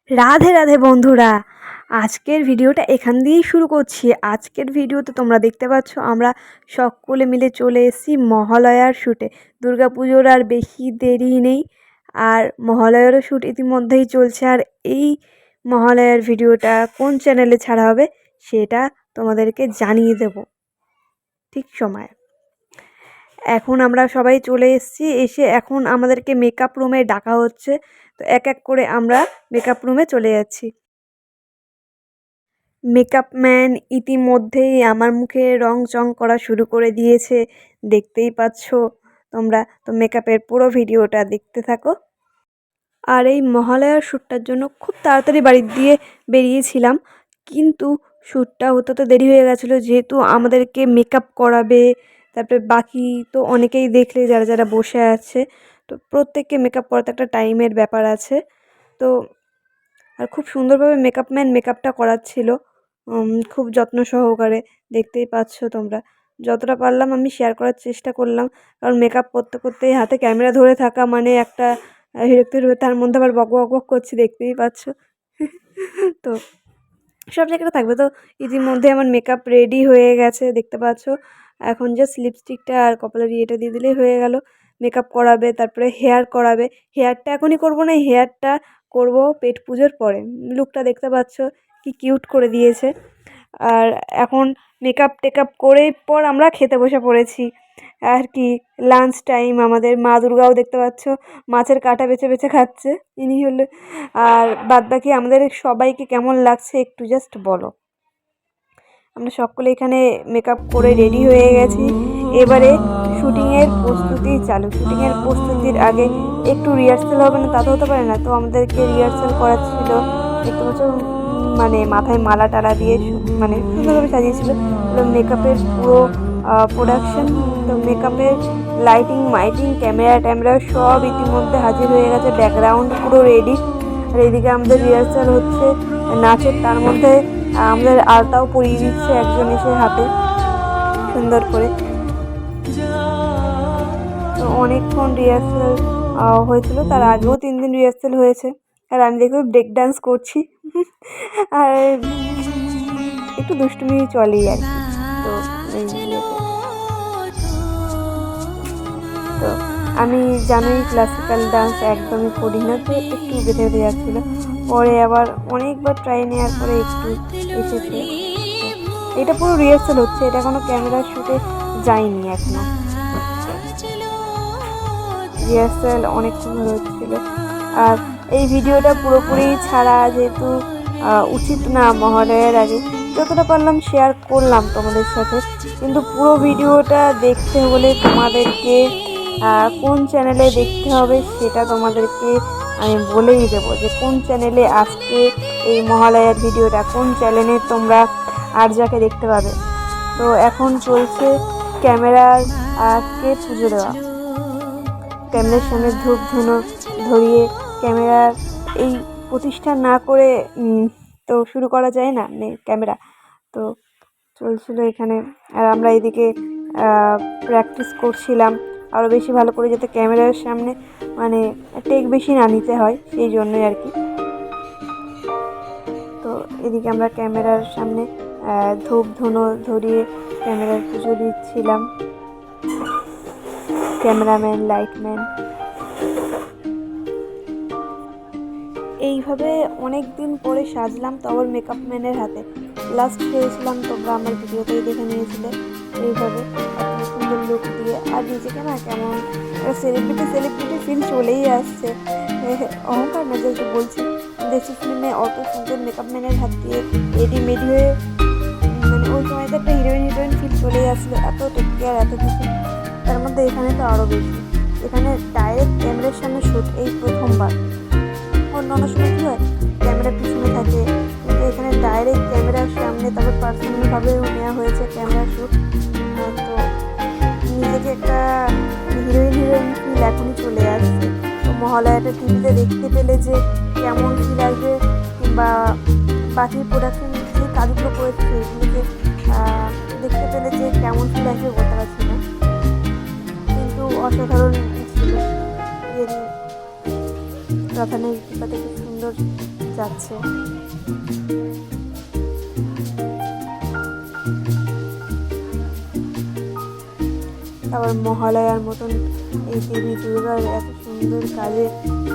রাধে রাধে বন্ধুরা, আজকের ভিডিওটা এখান দিয়েই শুরু করছি। আজকের ভিডিওতে তোমরা দেখতে পাচ্ছ আমরা সকলে মিলে চলে এসেছি মহালয়ার শ্যুটে। দুর্গাপুজোর আর বেশি দেরি নেই, আর মহালয়ারও শ্যুট ইতিমধ্যেই চলছে। আর এই মহালয়ার ভিডিওটা কোন চ্যানেলে ছাড়া হবে সেটা তোমাদেরকে জানিয়ে দেব ঠিক সময়। এখন আমরা সবাই চলে এসেছি, এসে এখন আমাদেরকে মেকআপ রুমে ডাকা হচ্ছে। তো এক এক করে আমরা মেকআপ রুমে চলে যাচ্ছি। মেকআপ ম্যান ইতিমধ্যেই আমার মুখে রং চং করা শুরু করে দিয়েছে, দেখতেই পাচ্ছ তোমরা। তো মেকআপের পুরো ভিডিওটা দেখতে থাকো। আর এই মহালয়ার শ্যুটটার জন্য খুব তাড়াতাড়ি বাড়ি দিয়ে বেরিয়েছিলাম, কিন্তু শ্যুটটা হতে তো দেরি হয়ে গেছিলো, যেহেতু আমাদেরকে মেকআপ করাবে। তারপরে বাকি তো অনেকেই দেখলে যারা যারা বসে আছে, তো প্রত্যেককে মেকআপ করাতে একটা টাইমের ব্যাপার আছে। তো আর খুব সুন্দরভাবে মেকআপ ম্যান মেকআপটা করাচ্ছিল, খুব যত্ন সহকারে। দেখতেই পাচ্ছ তোমরা। যতটা পারলাম আমি শেয়ার করার চেষ্টা করলাম, কারণ মেকআপ করতে করতেই হাতে ক্যামেরা ধরে থাকা মানে একটা বিরক্তির, তার মধ্যে আবার বক বক বক করছি, দেখতেই পাচ্ছ। তো সব জায়গাটা থাকবে। তো ইতিমধ্যে আমার মেকআপ রেডি হয়ে গেছে, দেখতে পাচ্ছ। এখন জাস্ট লিপস্টিকটা আর কপালের ইয়েটা দিয়ে দিলেই হয়ে গেল। মেকআপ করাবে, তারপরে হেয়ার করাবে। হেয়ারটা এখনই করব না, হেয়ারটা করব পেট পুজোর পরে। লুকটা দেখতে পাচ্ছ কি কিউট করে দিয়েছে। আর এখন মেকআপ টেকআপ করে পর আমরা খেতে বসে পড়েছি আর কি। লাঞ্চ টাইম আমাদের। মা দুর্গাও দেখতে পাচ্ছ মাছের কাঁটা বেছে বেছে খাচ্ছে, ইনি হলো। আর বাদবাকি আমাদের সবাইকে কেমন লাগছে একটু জাস্ট বলো। আমরা সকলে এখানে মেকআপ করে রেডি হয়ে গেছি। এবারে শুটিংয়ের প্রস্তুতি চালু। শুটিংয়ের প্রস্তুতির আগে একটু রিহার্সাল হবে না তা তো হতে পারে না। তো আমাদেরকে রিহার্সাল করাচ্ছিল, দেখতে পাচ্ছ, মানে মাথায় মালা টালা দিয়ে মানে সুন্দরভাবে সাজিয়েছিল। মেকআপের পুরো প্রোডাকশন। তো মেকআপের লাইটিং মাইটিং ক্যামেরা ট্যামেরা সব ইতিমধ্যে হাজির হয়ে গেছে, ব্যাকগ্রাউন্ড পুরো রেডি। আর এদিকে আমাদের রিহার্সাল হচ্ছে নাচের, তার মধ্যে আমাদের আলতাও পরিয়ে দিচ্ছে একজন এসে হাতে সুন্দর করে। তো অনেকক্ষণ রিহার্সাল হয়েছিল, তার আগেও 3 দিন রিহার্সাল হয়েছে। আর আমি দেখো ব্রেক ডান্স করছি, আর একটু দুষ্টুমি চলেই আর কি। তো আমি জানোই ক্লাসিক্যাল ডান্স একদমই করি না, তো একটু বেঁধে বেঁধে যাচ্ছিলো। পরে আবার অনেকবার ট্রাই নেওয়ার পরে একটু এসেছে। এটা পুরো রিহার্সাল হচ্ছে, এটা কোনো ক্যামেরা শ্যুটে যায়নি এখনো। রিহার্সাল অনেকক্ষণ হচ্ছিলো। আর এই ভিডিওটা পুরোপুরি ছাড়া যেহেতু উচিত না মহালয়ার আগে, যতটা পারলাম শেয়ার করলাম তোমাদের সাথে। কিন্তু পুরো ভিডিওটা দেখতে হলে তোমাদেরকে কোন চ্যানেলে দেখতে হবে সেটা তোমাদেরকে আমি বলেই দেবো, যে কোন চ্যানেলে আজকে এই মহালয়ার ভিডিওটা কোন চ্যানেলে তোমরা আর যাকে দেখতে পাবে। তো এখন চলছে ক্যামেরাকে পুজো দেওয়া। ক্যামেরার সামনে ধূপ ধুনো ধরিয়ে ক্যামেরার এই প্রতিষ্ঠা না করে তো শুরু করা যায় না ক্যামেরা। তো চলছিল এখানে, আর আমরা এদিকে প্র্যাকটিস করছিলাম আরও বেশি ভালো করে, যাতে ক্যামেরার সামনে মানে টেক বেশি না নিতে হয়, সেই জন্যই আর কি। তো এদিকে আমরা ক্যামেরার সামনে ধূপ ধুনো ধরিয়ে ক্যামেরার পুজো দিচ্ছিলাম। ক্যামেরাম্যান, লাইটম্যান, এইভাবে অনেক দিন পরে সাজলাম, তো আবার মেকআপ ম্যানের হাতে লাস্ট পেয়েছিলাম। তোমরা আমার ভিডিওতেই দেখে নিয়েছিলে এইভাবে সুন্দর লুক দিয়ে। আর নিজেকে না কেমন সেলিব্রিটি ফিল চলেই আসছে। অহংকার না, যেহেতু বলছি দেশি ফিল্মে অত সুন্দর মেকআপ ম্যানের হাত দিয়ে রেডিমেডি হয়ে, মানে ওই সময়তে একটা হিরোইন ফিল চলেই আসলো। এত টেক কেয়ার, এত কিছু। তার মধ্যে এখানে তো আরও বেশি। এখানে ডাইরেক্ট ক্যামেরার সামনে শ্যুট, এই প্রথমবার। অন্যান্য সময় কী হয় ক্যামেরার পিছনে থাকে, কিন্তু এখানে ডাইরেক্ট ক্যামেরার সামনে, তারপর পার্সোনালভাবেও নেওয়া হয়েছে ক্যামেরা শ্যুট। তো নিজেকে একটা হিরোইন ফিল এখনই চলে আসছে। তো মহালয়াটা টিভিতে দেখতে পেলে যে কেমন ফিল আসবে, কিংবা বাকি প্রোডাকশন যে কাজগুলো করেছে সেগুলোকে দেখতে পেলে যে কেমন ফিল আসবে বলতে পারছি না, কিন্তু অসাধারণ ছিল। রাধানের কৃপা থেকে সুন্দর যাচ্ছে। আবার মহালয়ার মতন এই দেবী দুর্গার এত সুন্দর কাজে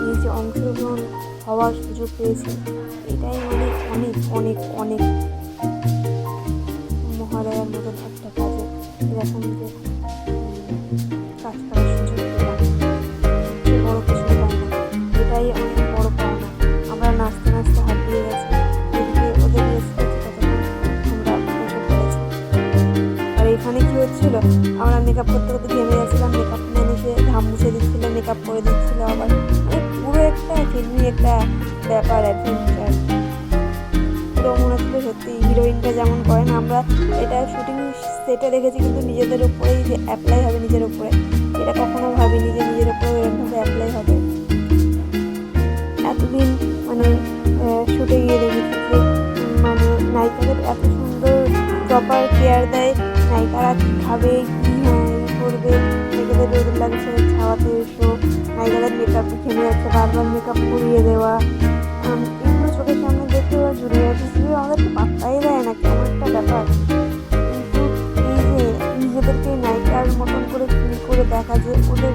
নিজে অংশগ্রহণ হওয়ার সুযোগ পেয়েছে, এটাই মানে অনেক অনেক অনেক। মহালয়ার মতন একটা কাজে এরকম যে কাজ করার সুযোগ পেলাম, সবচেয়ে বড় কিছু হয় না, এটাই অনেক বড় পাওনা। আমরা নাচতে নাচতে হারিয়ে গেছি, এদিকে ওদের ততক্ষণ আমরা উপভোগ করেছি। আর এখানে কি হচ্ছিল, আমরা মেকআপ করতে করতে ঘেমে গেছিলাম, মেকআপ ম্যান এসে ঘাম মুছে দিচ্ছিল, মেকআপ করে দিচ্ছিল আবার, মানে পুরো একটা ফিল্মি একটা ব্যাপার, অ্যাডভেঞ্চার। পুরো মনে হচ্ছিল সত্যি হিরোইনটা যেমন করেন, আমরা এটা শুটিং সেটে দেখেছি কিন্তু নিজেদের উপরেই যে অ্যাপ্লাই হবে নিজের উপরে, এটা কখনো ভাবিনি যে নিজের উপরে এরকমভাবে অ্যাপ্লাই হবে। এতদিন মানে শুটে গিয়ে দেখেছি যে মানে নায়িকাদের এত সুন্দর প্রপার কেয়ার দেয়, নায়িকারা কী খাবে, কী করবে, নায়িকাদের রোদের লাগছে ছাওয়াতে এসো, নায়িকাদের মেকআপ ঘেমে যাচ্ছে বারবার মেকআপ করিয়ে দেওয়া, এগুলো চোখের সামনে দেখতে ওরা জুনিয়র হিসেবে আমাদেরকে পাত্তাই দেয় না, কেমন একটা ব্যাপার। কিন্তু এই যে নিজেদেরকে নায়িকার মতন করে ফিল করে দেখা, যে ওদের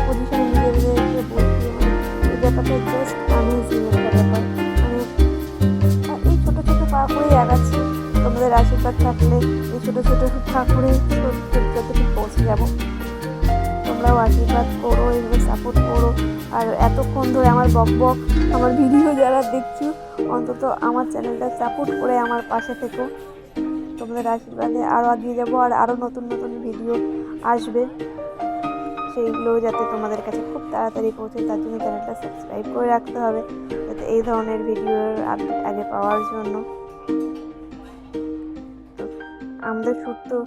পজিশনে নিজেদেরকে বসিয়ে, মানে এই ব্যাপারটা জাস্ট অ্যামেজিং একটা ব্যাপার। মানে এই ছোটো ছোটো পা করেই আগাচ্ছি, তোমাদের আশীর্বাদ থাকলে এই ছোটো ছোটো পা করে যতটুকু পৌঁছে যাবো। তোমরাও আশীর্বাদ করো, এগুলো সাপোর্ট করো। আর এতক্ষণ ধরে আমার বক আমার ভিডিও যারা দেখছো, অন্তত আমার চ্যানেলটা সাপোর্ট করে আমার পাশে থেকো। তোমাদের আশীর্বাদে আরও এগিয়ে যাবো, আর আরও নতুন নতুন ভিডিও আসবে, সেইগুলো যাতে তোমাদের কাছে খুব তাড়াতাড়ি পৌঁছে, তার জন্য চ্যানেলটা সাবস্ক্রাইব করে রাখতে হবে, যাতে এই ধরনের ভিডিওর আপডেট আগে পাওয়ার জন্য। তো আমাদের শ্যুট তো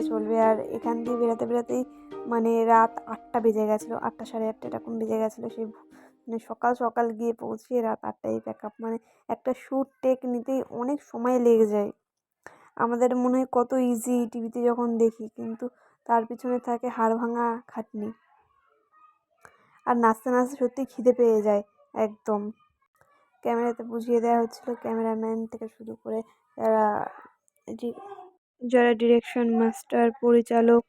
চলবে, আর এখান দিয়ে বেরোতে বেরোতেই মানে রাত 8টা বেজে গেছিলো, 8টা সাড়ে 8টা এরকম বেজে গেছিলো। সেই মানে সকাল সকাল গিয়ে পৌঁছিয়ে রাত 8টায় প্যাক আপ, মানে একটা শ্যুট টেক নিতেই অনেক সময় লেগে যায়। আমাদের মনে হয় কত ইজি টিভিতে যখন দেখি, কিন্তু তার পিছনে থাকে হাড় ভাঙা খাটনি। আর নাচতে নাচতে সত্যি খিদে পেয়ে যায় একদম। ক্যামেরাতে বুঝিয়ে দেওয়া হচ্ছিলো, ক্যামেরাম্যান থেকে শুরু করে যারা ডিরেকশন মাস্টার, পরিচালক,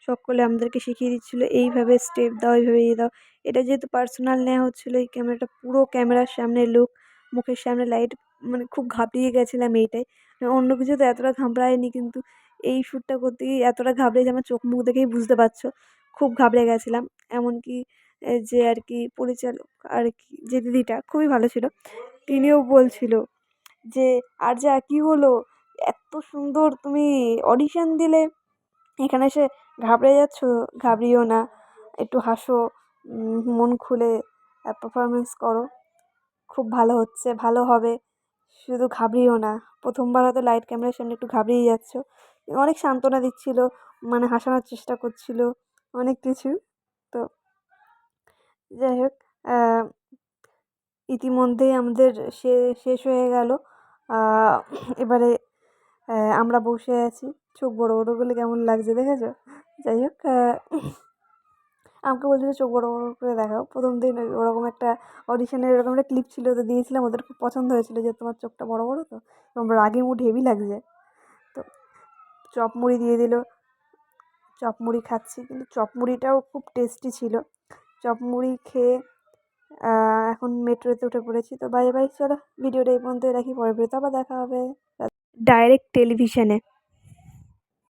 সকলে আমাদেরকে শিখিয়ে দিচ্ছিলো এইভাবে স্টেপ দাও, এইভাবে দাও। এটা যেহেতু পার্সোনাল নেওয়া হচ্ছিলো, এই ক্যামেরাটা পুরো ক্যামেরার সামনে লুক, মুখের সামনে লাইট, মানে খুব ঘাবড়িয়ে গেছিলাম এইটাই। অন্য কিছু তো এতটা ঘাবড়ায়নি, কিন্তু এই শ্যুটটা করতে গিয়ে এতটা ঘাবড়ে যে আমার চোখ মুখ দেখেই বুঝতে পারছো, খুব ঘাবড়ে গেছিলাম। এমনকি যে আর কি পরিচালক আর কি যে দিদিটা খুবই ভালো ছিল, তিনিও বলছিল যে আর যা কী হলো, এত সুন্দর তুমি অডিশন দিলে, এখানে এসে ঘাবড়ে যাচ্ছ, ঘাবড়িও না, একটু হাসো, মন খুলে পারফরমেন্স করো, খুব ভালো হচ্ছে, ভালো হবে, শুধু ঘাবড়িও না। প্রথমবার হয়তো লাইট ক্যামেরার সামনে একটু ঘাবড়িয়ে যাচ্ছ, অনেক সান্ত্বনা দিচ্ছিল, মানে হাসানোর চেষ্টা করছিল, অনেক কিছু। তো যাই হোক, ইতিমধ্যেই আমাদের শেষ হয়ে গেল। এবারে আমরা বসে আছি, চোখ বড় বড় করলে কেমন লাগছে দেখেছো? যাই হোক, আমাকে বলছিল চোখ বড় বড় করে দেখাও। প্রথম দিন ওরকম একটা অডিশনের এরকম একটা ক্লিপ ছিল, তো দিয়েছিলাম, ওদের খুব পছন্দ হয়েছিল যে তোমার চোখটা বড় বড়, তো এবং রাগি মুড হেভি লাগছে। তো চপ মুড়ি দিয়ে দিল, চপ মুড়ি খাচ্ছি, কিন্তু চপ মুড়িটাও খুব টেস্টি ছিল। চপ মুড়ি খেয়ে এখন মেট্রোতে উঠে পড়েছি। তো বাই বাই, চলো ভিডিওটা এই পর্যন্তই রাখি, পরের ভিডিওতে আবার দেখা হবে ডাইরেক্ট টেলিভিশনে।